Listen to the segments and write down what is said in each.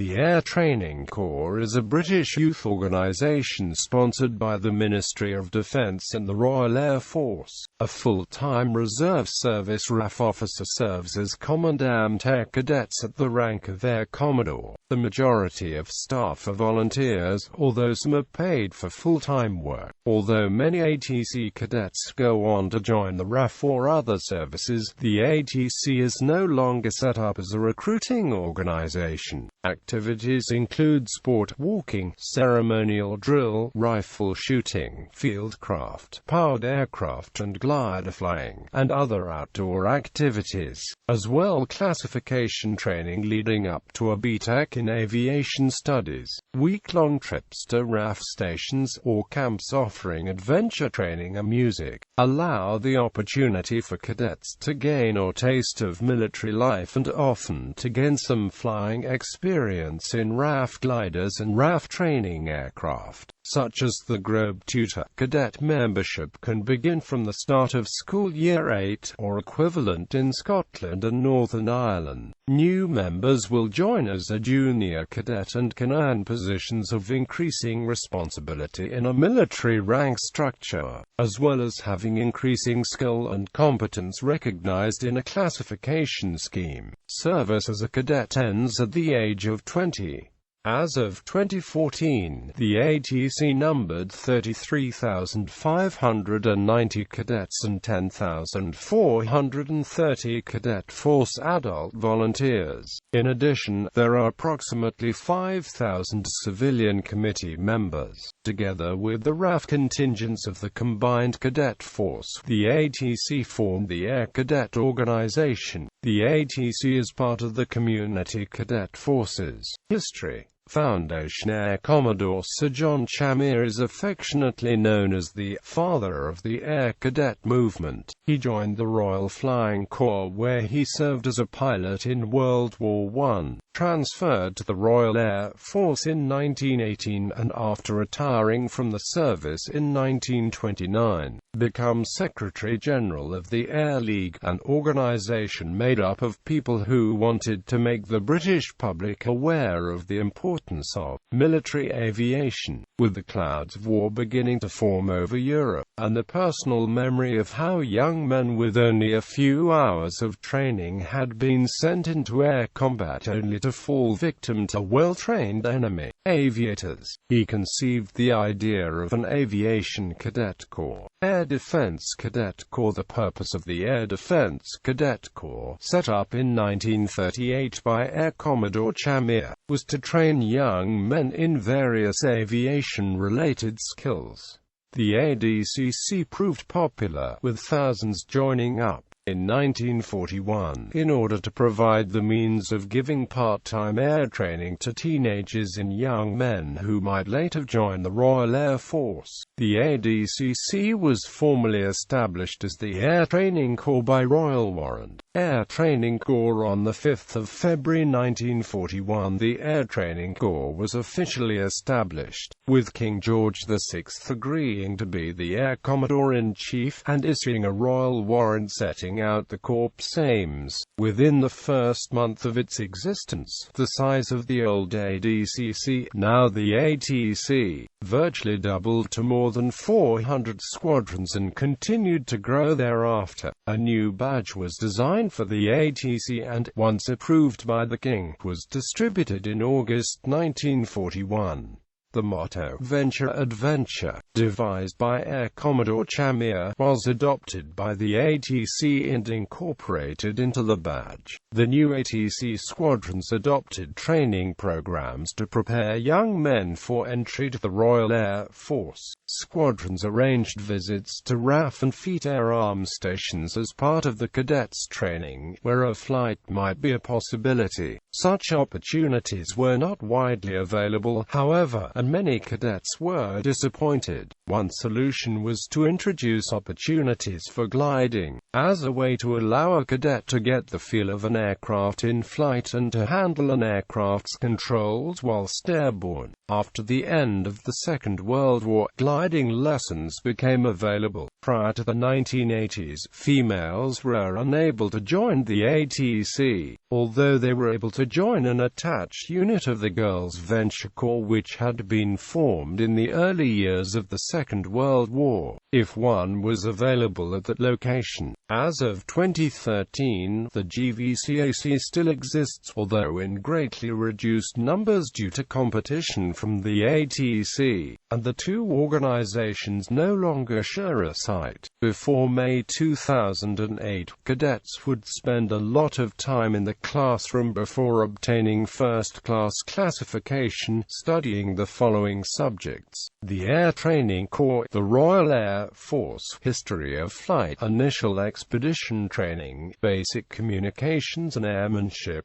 The Air Training Corps is a British youth organisation sponsored by the Ministry of Defence and the Royal Air Force. A full-time reserve service RAF officer serves as Commandant Air Cadets at the rank of Air Commodore. The majority of staff are volunteers, although some are paid for full-time work. Although many ATC cadets go on to join the RAF or other services, the ATC is no longer set up as a recruiting organisation. Activities include sport walking, ceremonial drill, rifle shooting, fieldcraft, powered aircraft and glider flying, and other outdoor activities. As well, classification training leading up to a BTEC in aviation studies, week-long trips to RAF stations, or camps offering adventure training and music, allow the opportunity for cadets to gain a taste of military life and often to gain some flying experience in RAF gliders and RAF training aircraft, such as the Globe Tutor. Cadet membership can begin from the start of school year 8, or equivalent in Scotland and Northern Ireland. New members will join as a junior cadet and can earn positions of increasing responsibility in a military rank structure, as well as having increasing skill and competence recognized in a classification scheme. Service as a cadet ends at the age of 20. As of 2014, the ATC numbered 33,590 cadets and 10,430 Cadet Force adult volunteers. In addition, there are approximately 5,000 civilian committee members. Together with the RAF contingents of the combined cadet force, the ATC formed the Air Cadet Organization. The ATC is part of the Community Cadet Forces. History. Foundation. Air Commodore Sir John Chamier is affectionately known as the "father of the Air Cadet movement." He joined the Royal Flying Corps where he served as a pilot in World War I, transferred to the Royal Air Force in 1918 and after retiring from the service in 1929, became Secretary General of the Air League, an organisation made up of people who wanted to make the British public aware of the importance of military aviation. With the clouds of war beginning to form over Europe, and the personal memory of how young men with only a few hours of training had been sent into air combat only to fall victim to well-trained enemy aviators, he conceived the idea of an aviation cadet corps. Air Defence Cadet Corps. The purpose of the Air Defence Cadet Corps, set up in 1938 by Air Commodore Chamier, was to train young men in various aviation-related skills. The ADCC proved popular, with thousands joining up. In 1941, in order to provide the means of giving part-time air training to teenagers and young men who might later join the Royal Air Force, the ADCC was formally established as the Air Training Corps by Royal Warrant. Air Training Corps. On 5 February 1941, the Air Training Corps was officially established, with King George VI agreeing to be the Air Commodore-in-Chief, and issuing a royal warrant setting out the Corps' aims. Within the first month of its existence, the size of the old ADCC, now the ATC, virtually doubled to more than 400 squadrons and continued to grow thereafter. A new badge was designed for the ATC and, once approved by the King, was distributed in August 1941. The motto, "Venture Adventure," devised by Air Commodore Chamier, was adopted by the ATC and incorporated into the badge. The new ATC squadrons adopted training programs to prepare young men for entry to the Royal Air Force. Squadrons arranged visits to RAF and Fleet Air Arms stations as part of the cadets' training, where a flight might be a possibility. Such opportunities were not widely available, however, and many cadets were disappointed. One solution was to introduce opportunities for gliding, as a way to allow a cadet to get the feel of an aircraft in flight and to handle an aircraft's controls whilst airborne. After the end of the Second World War, gliding lessons became available. Prior to the 1980s, females were unable to join the ATC, although they were able to join an attached unit of the Girls' Venture Corps which had been formed in the early years of the Second World War, if one was available at that location. As of 2013, the GVCAC still exists, although in greatly reduced numbers due to competition from the ATC, and the two organizations no longer share a site. Before May 2008, cadets would spend a lot of time in the classroom before obtaining first-class classification, studying the following subjects: the Air Training Corps, the Royal Air Force, history of flight, initial expedition training, basic communications and airmanship.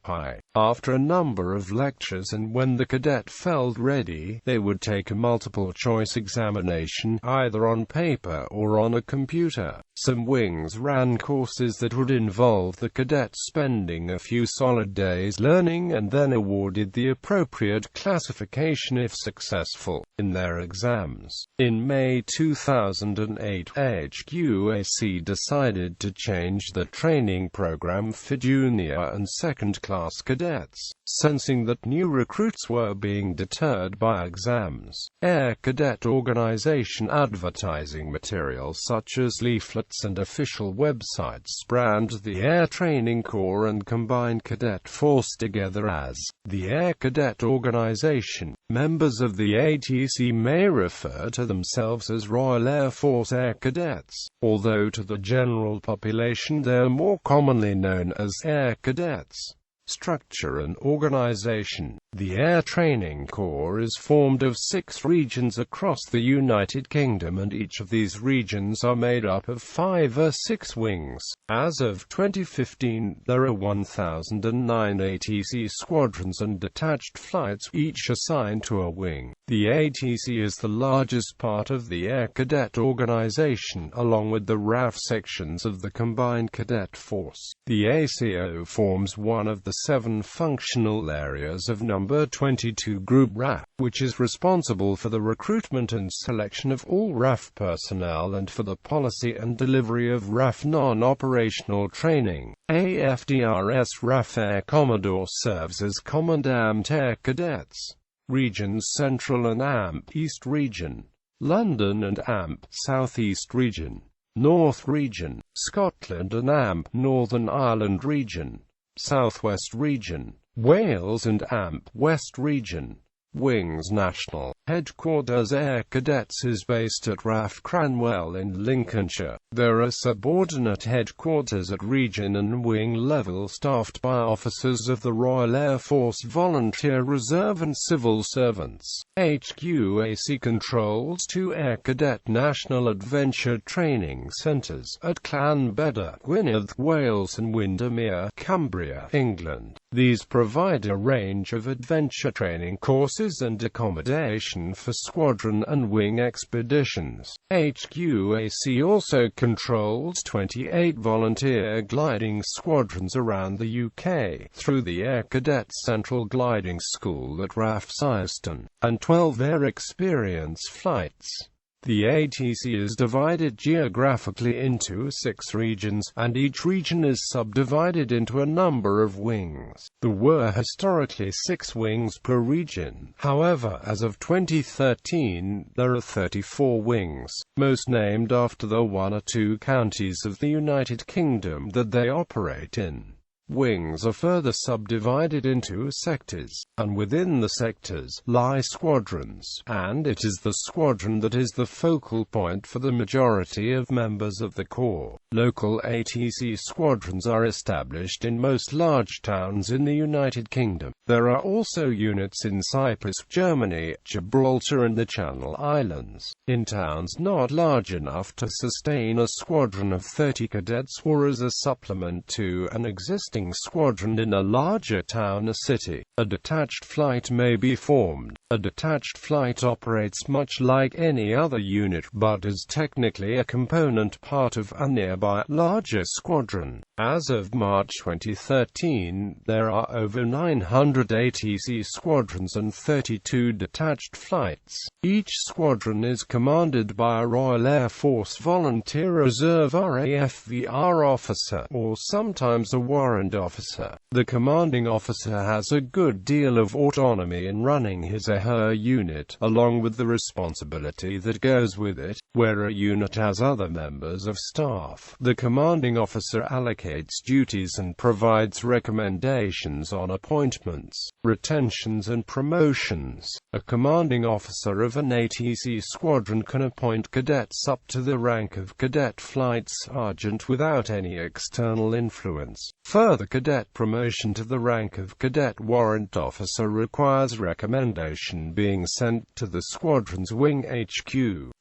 After a number of lectures and when the cadet felt ready, they would take a multiple-choice examination, either on paper or on a computer. Some wings ran courses that would involve the cadets spending a few solid days learning and then awarded the appropriate classification if successful in their exams. In May 2008, HQAC decided to change the training program for junior and second-class cadets, sensing that new recruits were being deterred by exams. Air Cadet Organization advertising materials such as leaflets and official websites brand the Air Training Corps and Combined Cadet Force together as the Air Cadet Organization. Members of the ATC may refer to themselves as Royal Air Force Air Cadets, although to the general population they are more commonly known as Air Cadets. Structure and organization. The Air Training Corps is formed of 6 regions across the United Kingdom, and each of these regions are made up of 5 or 6 wings. As of 2015, there are 1,009 ATC squadrons and detached flights, each assigned to a wing. The ATC is the largest part of the Air Cadet Organization, along with the RAF sections of the Combined Cadet Force. The ACO forms one of the 7 functional areas of Number 22 Group RAF, which is responsible for the recruitment and selection of all RAF personnel and for the policy and delivery of RAF non-operational training. AFDRS RAF Air Commodore serves as Commandant Air Cadets. Regions: Central and AMP East Region, London and AMP South East Region, North Region, Scotland and AMP Northern Ireland Region, Southwest Region, Wales and AMP West Region. Wings National Headquarters Air Cadets is based at RAF Cranwell in Lincolnshire. There are subordinate headquarters at region and wing level staffed by officers of the Royal Air Force, Volunteer Reserve and civil servants. HQAC controls 2 Air Cadet National Adventure Training Centres at Llanbedr, Gwynedd, Wales and Windermere, Cumbria, England. These provide a range of adventure training courses and accommodation for squadron and wing expeditions. HQAC also controls 28 volunteer gliding squadrons around the UK, through the Air Cadet Central Gliding School at RAF Syston, and 12 air experience flights. The ATC is divided geographically into 6 regions, and each region is subdivided into a number of wings. There were historically 6 wings per region. However, as of 2013, there are 34 wings, most named after the 1 or 2 counties of the United Kingdom that they operate in. Wings are further subdivided into sectors, and within the sectors lie squadrons, and it is the squadron that is the focal point for the majority of members of the Corps. Local ATC squadrons are established in most large towns in the United Kingdom. There are also units in Cyprus, Germany, Gibraltar and the Channel Islands. In towns not large enough to sustain a squadron of 30 cadets, or as a supplement to an existing squadron in a larger town or city, a detached flight may be formed. A detached flight operates much like any other unit, but is technically a component part of a nearby larger squadron. As of March 2013, there are over 900 ATC squadrons and 32 detached flights. Each squadron is commanded by a Royal Air Force Volunteer Reserve RAFVR officer, or sometimes a warrant officer. The commanding officer has a good deal of autonomy in running his or her unit, along with the responsibility that goes with it. Where a unit has other members of staff, the commanding officer allocates duties and provides recommendations on appointments, retentions and promotions. A commanding officer of an ATC squadron can appoint cadets up to the rank of cadet flight sergeant without any external influence. Further cadet promotion to the rank of cadet warrant officer requires recommendation being sent to the squadron's wing HQ.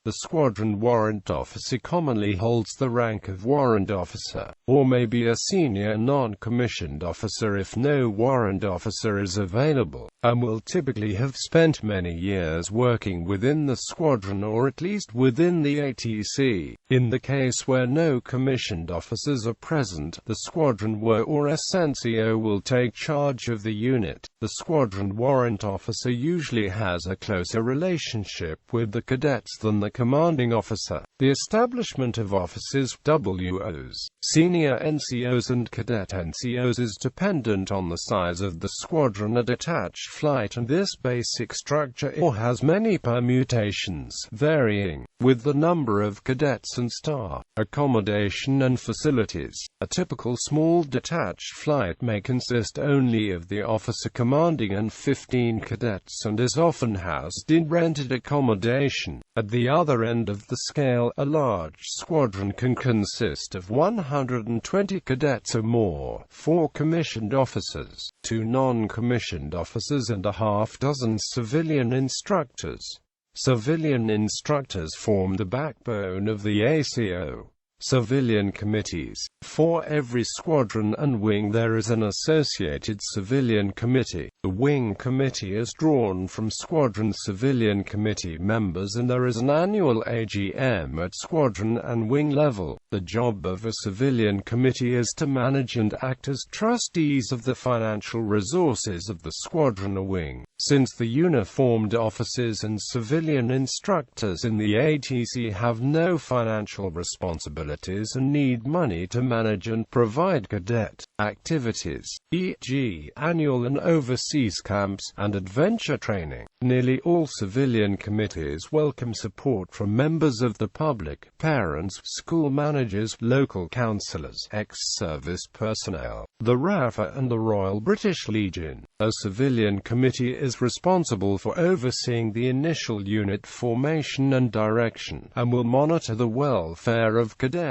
The squadron warrant officer commonly holds the rank of warrant officer, or may be a senior non-commissioned officer if no warrant officer is available, and will typically have spent many years working within the squadron or at least within the ATC. In the case where no commissioned officers are present, the squadron or SNCO will take charge of the unit. The squadron warrant officer usually has a closer relationship with the cadets than the commanding officer. The establishment of officers, WOs, senior NCOs and cadet NCOs is dependent on the size of the squadron a detached flight, and this basic structure has many permutations, varying with the number of cadets and staff, accommodation and facilities. A typical small detached flight may consist only of the officer commanding and 15 cadets and is often housed in rented accommodation. At the other end of the scale, a large squadron can consist of 120 cadets or more, 4 commissioned officers, 2 non-commissioned officers and a half-dozen civilian instructors. Civilian instructors form the backbone of the ACO. Civilian committees. For every squadron and wing there is an associated civilian committee. The wing committee is drawn from squadron civilian committee members, and there is an annual AGM at squadron and wing level. The job of a civilian committee is to manage and act as trustees of the financial resources of the squadron or wing. Since the uniformed officers and civilian instructors in the ATC have no financial responsibilities and need money to manage and provide cadet activities, e.g., annual and overseas camps, and adventure training, nearly all civilian committees welcome support from members of the public, parents, school managers, local councillors, ex-service personnel, the RAFA and the Royal British Legion. A civilian committee is responsible for overseeing the initial unit formation and direction, and will monitor the welfare of cadets.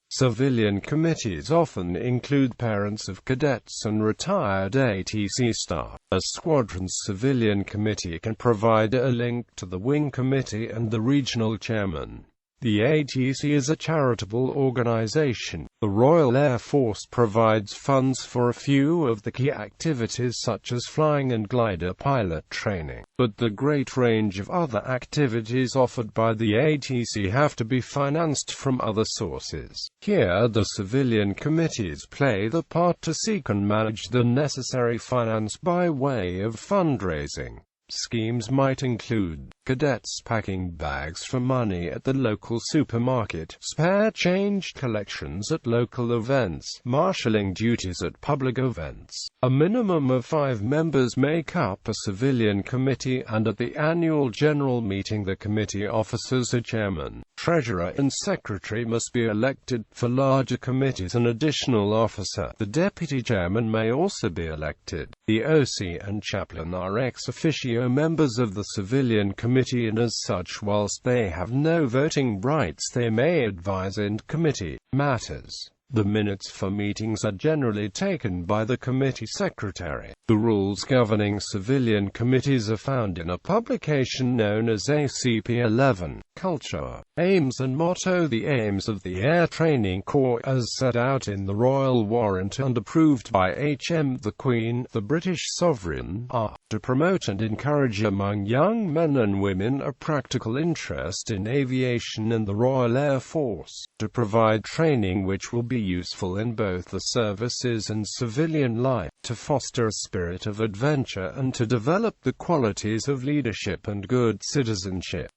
Civilian committees often include parents of cadets and retired ATC staff. A squadron's civilian committee can provide a link to the wing committee and the regional chairman. The ATC is a charitable organization. The Royal Air Force provides funds for a few of the key activities such as flying and glider pilot training, but the great range of other activities offered by the ATC have to be financed from other sources. Here the civilian committees play the part to seek and manage the necessary finance by way of fundraising. Schemes might include cadets packing bags for money at the local supermarket, spare change collections at local events, marshalling duties at public events. A minimum of 5 members make up a civilian committee, and at the annual general meeting the committee officers a chairman, treasurer and secretary must be elected. For larger committees an additional officer, the deputy chairman, may also be elected. The OC and chaplain are ex officio members of the civilian committee, and as such, whilst they have no voting rights, they may advise in committee matters. The minutes for meetings are generally taken by the committee secretary. The rules governing civilian committees are found in a publication known as ACP 11, Culture, Aims and Motto. The aims of the Air Training Corps, as set out in the Royal Warrant and approved by H.M. the Queen, the British Sovereign, are to promote and encourage among young men and women a practical interest in aviation and the Royal Air Force, to provide training which will be be useful in both the services and civilian life, to foster a spirit of adventure and to develop the qualities of leadership and good citizenship.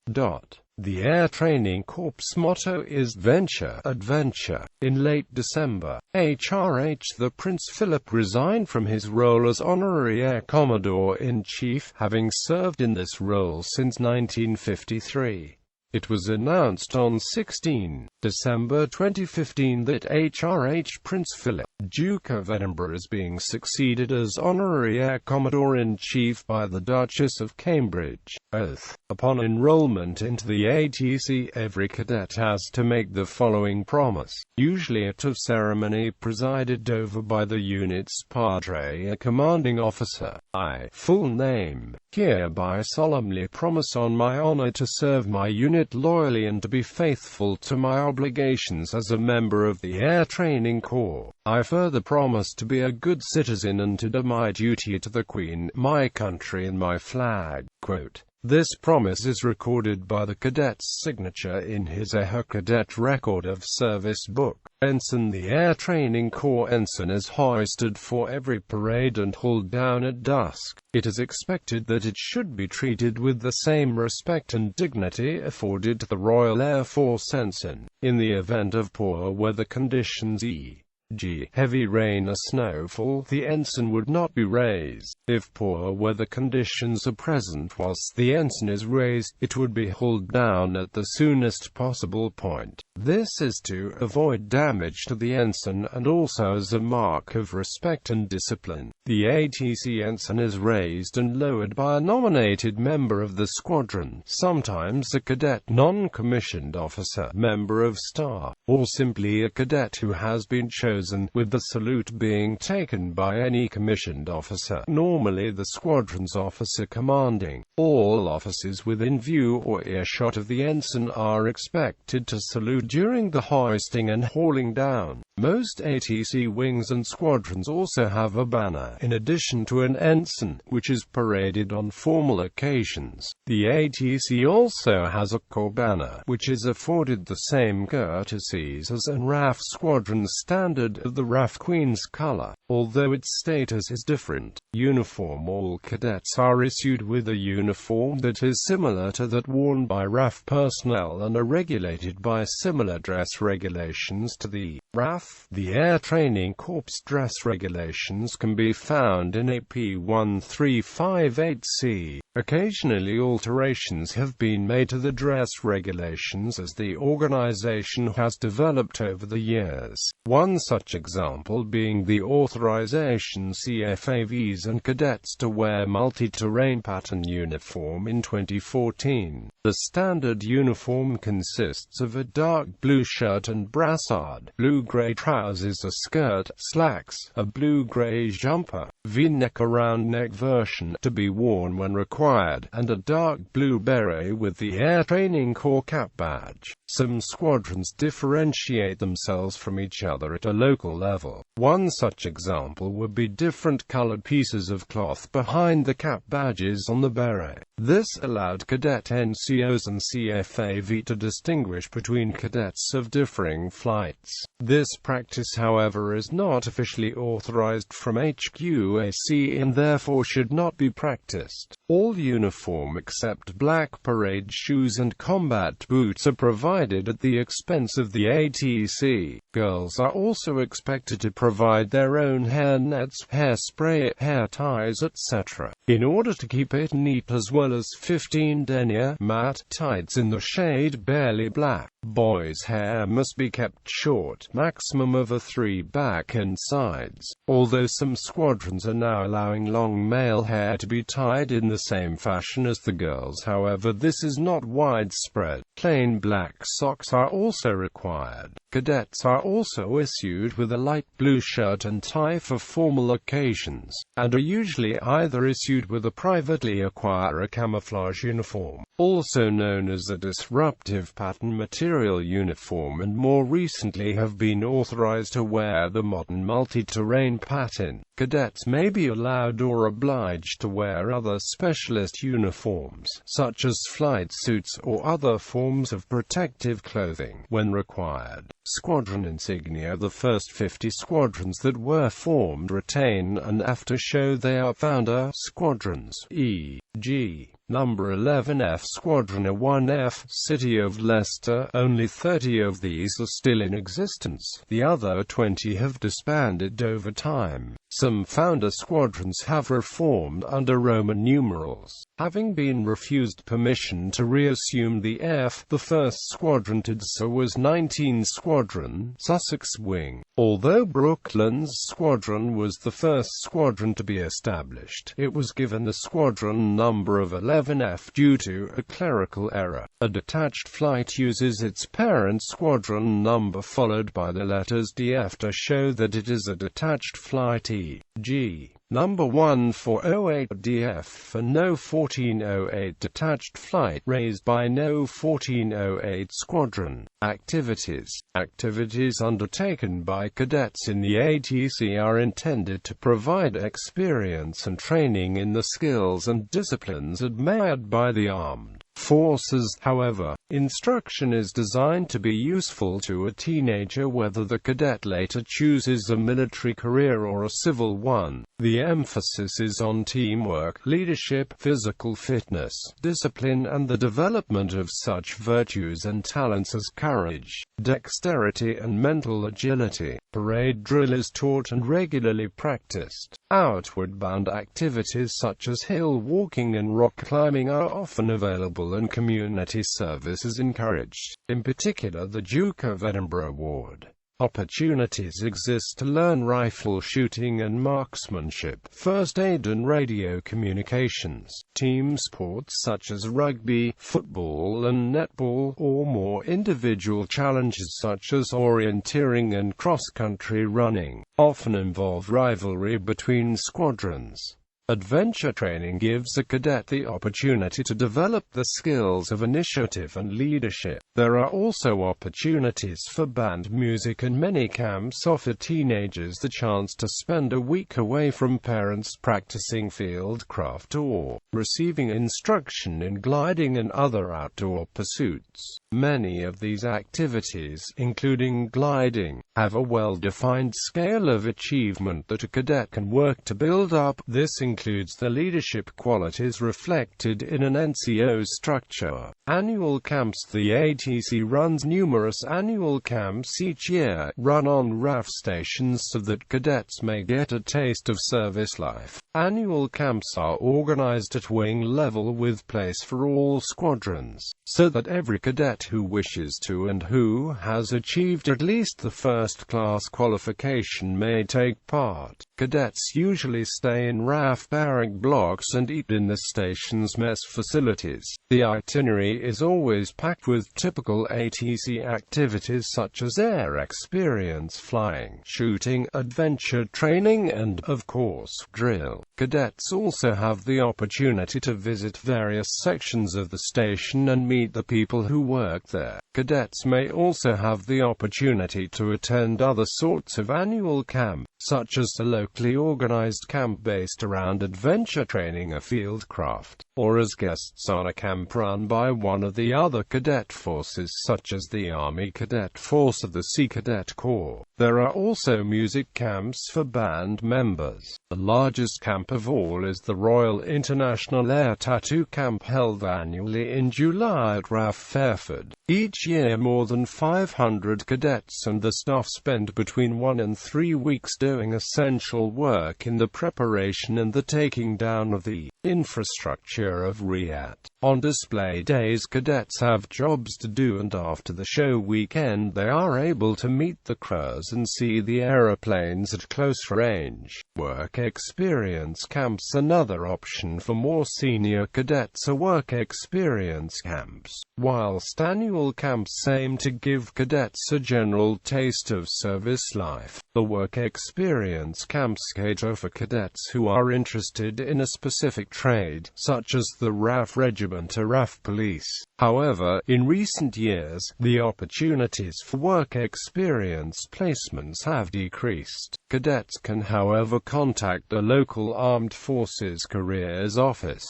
The Air Training Corps' motto is Venture, Adventure. In late December, HRH the Prince Philip resigned from his role as Honorary Air Commodore-in-Chief, having served in this role since 1953. It was announced on 16 December 2015 that HRH Prince Philip, Duke of Edinburgh, is being succeeded as Honorary Air Commodore-in-Chief by the Duchess of Cambridge. Oath. Upon enrollment into the ATC, every cadet has to make the following promise, usually at a ceremony presided over by the unit's padre, a commanding officer. I, full name, hereby solemnly promise on my honor to serve my unit loyally and to be faithful to my obligations as a member of the Air Training Corps. I further promise to be a good citizen and to do my duty to the Queen, my country and my flag." Quote. This promise is recorded by the cadet's signature in his or her cadet record of service book. Ensign. The Air Training Corps ensign is hoisted for every parade and hauled down at dusk. It is expected that it should be treated with the same respect and dignity afforded to the Royal Air Force ensign. In the event of poor weather conditions, e.g., heavy rain or snowfall, the ensign would not be raised. If poor weather conditions are present whilst the ensign is raised, it would be hauled down at the soonest possible point. This is to avoid damage to the ensign and also as a mark of respect and discipline. The ATC ensign is raised and lowered by a nominated member of the squadron, sometimes a cadet non-commissioned officer, member of staff, or simply a cadet who has been chosen, with the salute being taken by any commissioned officer, normally the squadron's officer commanding. All officers within view or earshot of the ensign are expected to salute during the hoisting and hauling down. Most ATC wings and squadrons also have a banner, in addition to an ensign, which is paraded on formal occasions. The ATC also has a corps banner, which is afforded the same courtesies as an RAF squadron's standard of the RAF Queen's color, although its status is different. Uniform. All cadets are issued with a uniform that is similar to that worn by RAF personnel and are regulated by similar dress regulations to the RAF. The Air Training Corps dress regulations can be found in AP 1358C. Occasionally alterations have been made to the dress regulations as the organization has developed over the years. One such example being the authorization CFAVs and cadets to wear multi-terrain pattern uniform in 2014. The standard uniform consists of a dark blue shirt and brassard, blue-gray trousers, a skirt, slacks, a blue-gray jumper, V-neck around neck version to be worn when required, and a dark blue beret with the Air Training Corps cap badge. Some squadrons differentiate themselves from each other at a local level. One such example would be different colored pieces of cloth behind the cap badges on the beret. This allowed cadet NCOs and CFAV to distinguish between cadets of differing flights. This practice, however, is not officially authorized from HQAC and therefore should not be practiced. All uniform except black parade shoes and combat boots are provided at the expense of the ATC. Girls are also expected to provide their own hair nets, hairspray, hair ties, etc. in order to keep it neat, as well as 15 denier matte tights in the shade barely black. Boys' hair must be kept short, maximum of a 3 back and sides, although some squadrons are now allowing long male hair to be tied in the same fashion as the girls. However, this is not widespread. Plain black socks are also required. Cadets are also issued with a light blue shirt and tie for formal occasions, and are usually either issued with a privately acquired camouflage uniform, also known as a disruptive pattern material uniform, and more recently have been authorized to wear the modern multi-terrain pattern. Cadets may be allowed or obliged to wear other specialist uniforms, such as flight suits or other forms of protective clothing, when required. Squadron insignia. The first 50 squadrons that were formed retain an F to show they are founder squadrons, e.g. Number 11F Squadron A1F, City of Leicester. Only 30 of these are still in existence. The other 20 have disbanded over time. Some founder squadrons have reformed under Roman numerals, having been refused permission to reassume the F. The first squadron to do so was 19 Squadron, Sussex Wing. Although Brooklands Squadron was the first squadron to be established, it was given the squadron number of 11F due to a clerical error. A detached flight uses its parent squadron number followed by the letters DF to show that it is a detached flight, e.g. Number 1408 DF for No 1408 detached flight raised by No 1408 Squadron. Activities. Activities undertaken by cadets in the ATC are intended to provide experience and training in the skills and disciplines admired by the armed forces. However, instruction is designed to be useful to a teenager whether the cadet later chooses a military career or a civil one. The emphasis is on teamwork, leadership, physical fitness, discipline and the development of such virtues and talents as courage, dexterity and mental agility. Parade drill is taught and regularly practiced. Outward-bound activities such as hill walking and rock climbing are often available and community service is encouraged, in particular the Duke of Edinburgh Ward. Opportunities exist to learn rifle shooting and marksmanship, first aid and radio communications, team sports such as rugby, football and netball, or more individual challenges such as orienteering and cross-country running, often involve rivalry between squadrons. Adventure training gives a cadet the opportunity to develop the skills of initiative and leadership. There are also opportunities for band music and many camps offer teenagers the chance to spend a week away from parents practicing fieldcraft or receiving instruction in gliding and other outdoor pursuits. Many of these activities, including gliding, have a well-defined scale of achievement that a cadet can work to build up. This includes the leadership qualities reflected in an NCO structure. Annual camps. The ATC runs numerous annual camps each year, run on RAF stations so that cadets may get a taste of service life. Annual camps are organized at wing level with place for all squadrons, so that every cadet who wishes to and who has achieved at least the first-class qualification may take part. Cadets usually stay in RAF barrack blocks and eat in the station's mess facilities. The itinerary is always packed with typical ATC activities such as air experience, flying, shooting, adventure training and, of course, drill. Cadets also have the opportunity to visit various sections of the station and meet the people who work there. Cadets may also have the opportunity to attend other sorts of annual camp, such as a locally organized camp based around adventure training or fieldcraft, or as guests on a camp run by one of the other cadet forces such as the Army Cadet Force of the Sea Cadet Corps. There are also music camps for band members. The largest camp of all is the Royal International Air Tattoo Camp held annually in July at RAF Fairford. Each year more than 500 cadets and the staff spend between 1 and 3 weeks doing essential work in the preparation and the taking down of the infrastructure of RIAT. On display days cadets have jobs to do and after the show weekend they are able to meet the crews and see the aeroplanes at close range. Work experience camps. Another option for more senior cadets are work experience camps. Whilst annual camps aim to give cadets a general taste of service life, the work experience camps cater for cadets who are interested in a specific trade, such as the RAF Regiment or RAF Police. However, in recent years, the opportunities for work experience placements have decreased. Cadets can however contact the local Armed Forces Careers Office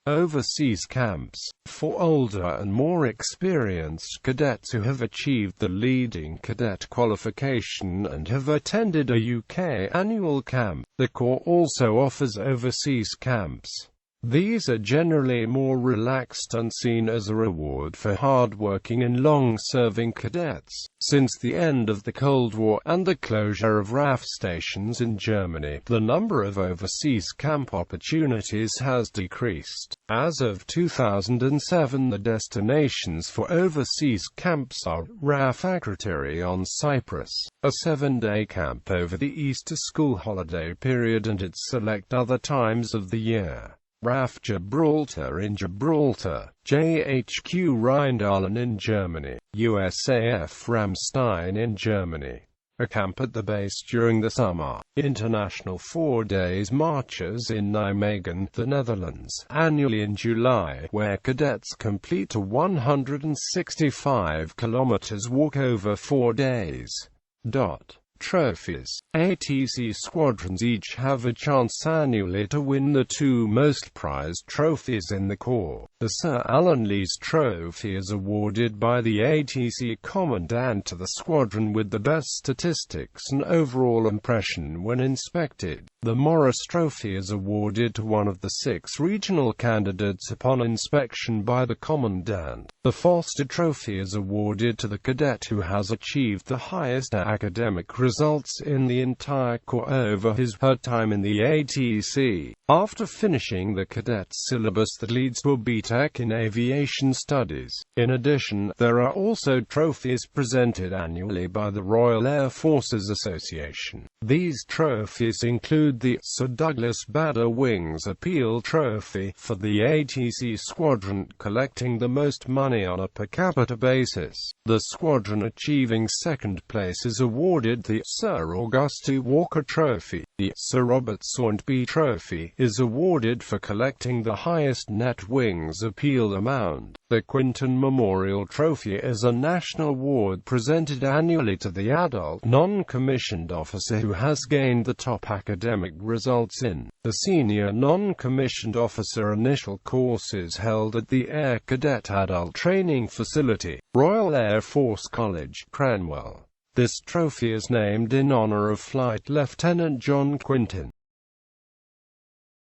Overseas camps, for older and more experienced cadets who have achieved the leading cadet qualification and have attended a UK annual camp. The Corps also offers overseas camps. These are generally more relaxed and seen as a reward for hard-working and long-serving cadets. Since the end of the Cold War and the closure of RAF stations in Germany, the number of overseas camp opportunities has decreased. As of 2007, the destinations for overseas camps are RAF Akrotiri on Cyprus, a 7-day camp over the Easter school holiday period and at select other times of the year. RAF Gibraltar in Gibraltar, JHQ Rheindahlen in Germany, USAF Ramstein in Germany. A camp at the base during the summer. International 4 days marches in Nijmegen, the Netherlands, annually in July, where cadets complete a 165 kilometers walk over 4 days. Trophies. ATC squadrons each have a chance annually to win the 2 most prized trophies in the Corps. The Sir Alan Lees Trophy is awarded by the ATC Commandant to the squadron with the best statistics and overall impression when inspected. The Morris Trophy is awarded to one of the 6 regional candidates upon inspection by the Commandant. The Foster Trophy is awarded to the cadet who has achieved the highest academic results in the entire Corps over his/her time in the ATC. After finishing the cadet syllabus that leads to a BTEC in aviation studies. In addition, there are also trophies presented annually by the Royal Air Forces Association. These trophies include the Sir Douglas Bader Wings Appeal Trophy for the ATC squadron collecting the most money on a per capita basis. The squadron achieving second place is awarded the Sir Auguste Walker Trophy. The Sir Robert Saundby Trophy is awarded for collecting the highest net wings appeal amount. The Quinton Memorial Trophy is a national award presented annually to the adult non-commissioned officer who has gained the top academic results in the senior non-commissioned officer initial courses held at the Air Cadet Adult Training Facility, Royal Air Force College, Cranwell. This trophy is named in honor of Flight Lieutenant John Quinton.